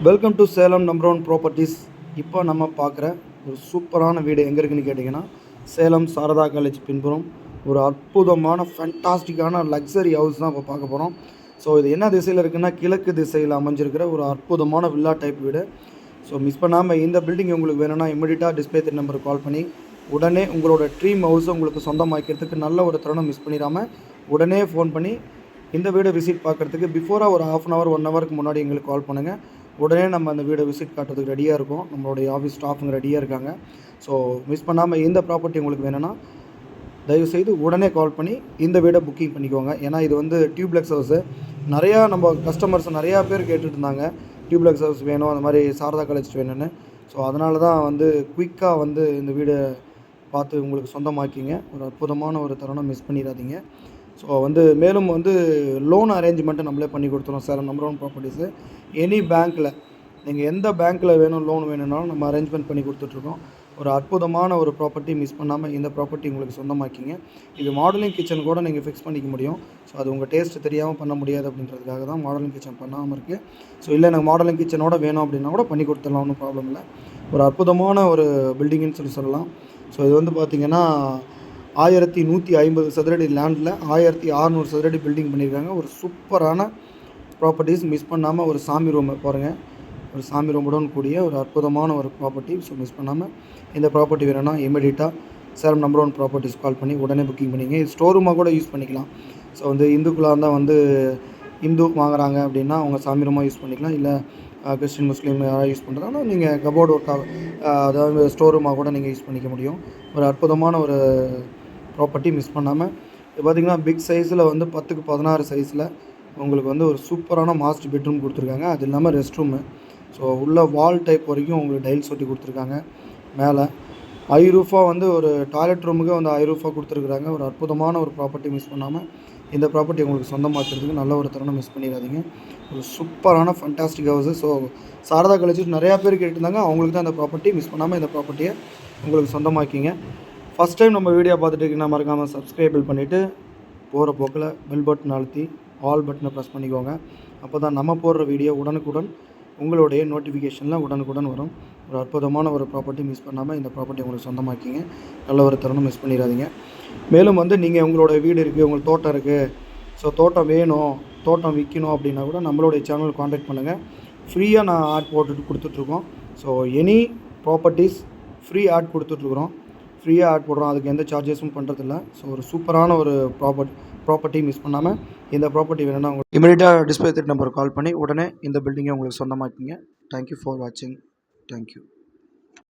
Welcome to Salem number one properties. இப்போ நம்ம பார்க்குற ஒரு சூப்பரான வீடு எங்கே இருக்குதுன்னு கேட்டிங்கன்னா, சேலம் சாரதா காலேஜ் பின்புறம் ஒரு அற்புதமான ஃபேண்டாஸ்டிக்கான லக்ஸரி ஹவுஸ் தான் இப்போ பார்க்க போகிறோம். ஸோ இது என்ன திசையில் இருக்குன்னா, கிழக்கு திசையில் அமைஞ்சிருக்கிற ஒரு அற்புதமான வில்லா டைப் வீடு. ஸோ மிஸ் பண்ணாமல் இந்த பில்டிங் உங்களுக்கு வேணும்னா இமிடியட்டாக டிஸ்பிளே தெரிய நம்பருக்கு கால் பண்ணி உடனே உங்களோட ட்ரீம் ஹவுஸை உங்களுக்கு சொந்தமாக்கிறதுக்கு நல்ல ஒரு தருணம் மிஸ் பண்ணிடாமல் உடனே ஃபோன் பண்ணி இந்த வீடை விசிட் பார்க்குறதுக்கு பிஃபோராக ஒரு ½ hour 1 hourக்கு முன்னாடி எங்களுக்கு கால் பண்ணுங்கள். உடனே நம்ம அந்த வீடை விசிட் காட்டுறதுக்கு ரெடியாக இருக்கும். நம்மளுடைய ஆஃபீஸ் ஸ்டாஃபுங்க ரெடியாக இருக்காங்க. ஸோ மிஸ் பண்ணாமல் இந்த ப்ராப்பர்ட்டி உங்களுக்கு வேணும்னா தயவுசெய்து உடனே கால் பண்ணி இந்த வீடை புக்கிங் பண்ணிக்கோங்க. ஏன்னா இது வந்து டியூப்ளெக்ஸ் ஹவுஸு. நிறையா நம்ம கஸ்டமர்ஸ் நிறையா பேர் கேட்டுட்டு இருந்தாங்க, டியூப்ளெக்ஸ் ஹவுஸ் வேணும், அந்த மாதிரி சாரதா காலேஜ் வேணும்னு. ஸோ அதனால தான் வந்து குயிக்காக வந்து இந்த வீடை பார்த்து உங்களுக்கு சொந்தமாக்கிங்க. ஒரு அற்புதமான ஒரு தருணம் மிஸ் பண்ணிடாதீங்க. ஸோ வந்து மேலும் வந்து லோன் அரேஞ்ச்மெண்ட்டு நம்மளே பண்ணி கொடுத்துருவோம் Salem number one properties. Any பேங்க்கில் நீங்கள் எந்த பேங்க்கில் வேணும் லோன் வேணும்னாலும் நம்ம அரேஞ்ச்மெண்ட் பண்ணி கொடுத்துட்ருக்கோம். ஒரு அற்புதமான ஒரு ப்ராப்பர்ட்டி மிஸ் பண்ணாமல் இந்த ப்ராப்பர்ட்டி உங்களுக்கு சொந்தமாக்கிங்க. இது மாடலிங் கிச்சன் கூட நீங்கள் ஃபிக்ஸ் பண்ணிக்க முடியும். ஸோ அது உங்கள் டேஸ்ட்டு தெரியாமல் பண்ண முடியாது அப்படின்றதுக்காக தான் மாடலிங் கிச்சன் பண்ணாமல் இருக்குது. ஸோ இல்லை எனக்கு மாடலிங் கிச்சனோட வேணும் அப்படின்னா கூட பண்ணி கொடுத்துடலாம், ஒன்றும் ப்ராப்ளம் இல்லை. ஒரு அற்புதமான ஒரு பில்டிங்குன்னு சொல்லலாம். ஸோ இது வந்து பார்த்திங்கன்னா 1150 சதுரடி லேண்டில் 1600 சதுரடி பில்டிங் பண்ணியிருக்காங்க. ஒரு சூப்பரான ப்ராப்பர்ட்டிஸ். மிஸ் பண்ணாமல் ஒரு சாமி ரூம் பாருங்கள், ஒரு சாமி ரூமுடன் கூடிய ஒரு அற்புதமான ஒரு ப்ராப்பர்ட்டி. ஸோ மிஸ் பண்ணாமல் இந்த ப்ராப்பர்ட்டி வேணும்னா இமீடியட்டாக சேலம் நம்பர் ஒன் ப்ராப்பர்ட்டிஸ் கால் பண்ணி உடனே புக்கிங் பண்ணிங்க. இது ஸ்டோர் ரூமாக கூட யூஸ் பண்ணிக்கலாம். ஸோ வந்து இந்துக்களாக இருந்தால் வந்து இந்து வாங்குறாங்க அப்படின்னா அவங்க சாமி ரூமாக யூஸ் பண்ணிக்கலாம். இல்லை கிறிஸ்டின் முஸ்லீம் யாராவது யூஸ் பண்ணுறதால நீங்கள் கபோர்டு ஒர்க்காக அதாவது ஸ்டோர் ரூமாக கூட நீங்கள் யூஸ் பண்ணிக்க முடியும். ஒரு அற்புதமான ஒரு ப்ராப்பர்ட்டி மிஸ் பண்ணாமல். இது பார்த்திங்கன்னா பிக் சைஸில் வந்து 10க்கு 16 சைஸில் உங்களுக்கு வந்து ஒரு சூப்பரான மாஸ்டர் பெட்ரூம் கொடுத்துருக்காங்க. அது இல்லாமல் ரெஸ்ட் ரூமு. ஸோ உள்ள வால் டைப் வரைக்கும் உங்களுக்கு டைல்ஸ் ஒட்டி கொடுத்துருக்காங்க. மேலே ஐரூஃபாக வந்து ஒரு டாய்லெட் ரூமுக்கு வந்து ஐரூஃபாக கொடுத்துருக்குறாங்க. ஒரு அற்புதமான ஒரு ப்ராப்பர்ட்டி மிஸ் பண்ணாமல் இந்த ப்ராப்பர்ட்டி உங்களுக்கு சொந்தமாக்கிறதுக்கு நல்ல ஒரு தருணம் மிஸ் பண்ணிடாதீங்க. ஒரு சூப்பரான fantastic house. So Sarada college நிறையா பேர் கேட்டுருந்தாங்க, அவங்களுக்கு தான் இந்த ப்ராப்பர்ட்டி. மிஸ் பண்ணாமல் இந்த ப்ராப்பர்ட்டியை உங்களுக்கு சொந்தமாக்கிங்க. ஃபஸ்ட் டைம் நம்ம வீடியோ பார்த்துட்டு இருக்கீங்கன்னா மறக்காமல் சப்ஸ்கிரைபிள் பண்ணிவிட்டு போகிற போக்கில் பெல் பட்டன் அழுத்தி ஆல் பட்டனை ப்ரெஸ் பண்ணிக்கோங்க. அப்போ தான் நம்ம போடுற வீடியோ உடனுக்குடன் உங்களுடைய நோட்டிஃபிகேஷனில் உடனுக்குடன் வரும். ஒரு அற்புதமான ஒரு ப்ராப்பர்ட்டி மிஸ் பண்ணாமல் இந்த ப்ராப்பர்ட்டி உங்களுக்கு சொந்தமாக்கிங்க. நல்ல ஒரு தருணம் மிஸ் பண்ணிடாதீங்க. மேலும் வந்து நீங்கள் உங்களோட வீடு இருக்குது, உங்களுக்கு தோட்டம் இருக்குது, ஸோ தோட்டம் வேணும், தோட்டம் விற்கணும் அப்படின்னா கூட நம்மளுடைய சேனல் காண்டாக்ட் பண்ணுங்கள். ஃப்ரீயாக நான் ஆட் போட்டுட்டு கொடுத்துட்ருக்கோம். So any properties free ad கொடுத்துட்ருக்குறோம். ஃப்ரீயாக ஆட் போடுறோம், அதுக்கு எந்த சார்ஜஸும் பண்ணுறதில்ல. ஸோ ஒரு சூப்பரான ஒரு ப்ராப்பர்ட்டி மிஸ் பண்ணாமல் இந்த ப்ராப்பர்ட்டி வேணும்னா உங்களுக்கு இமீடியட்டாக டிஸ்பிளே நம்பருக்கு கால் பண்ணி உடனே இந்த பில்டிங்கை உங்களுக்கு சொந்தமாக்கிங்க. தேங்க்யூ ஃபார் வாட்சிங். தேங்க்யூ.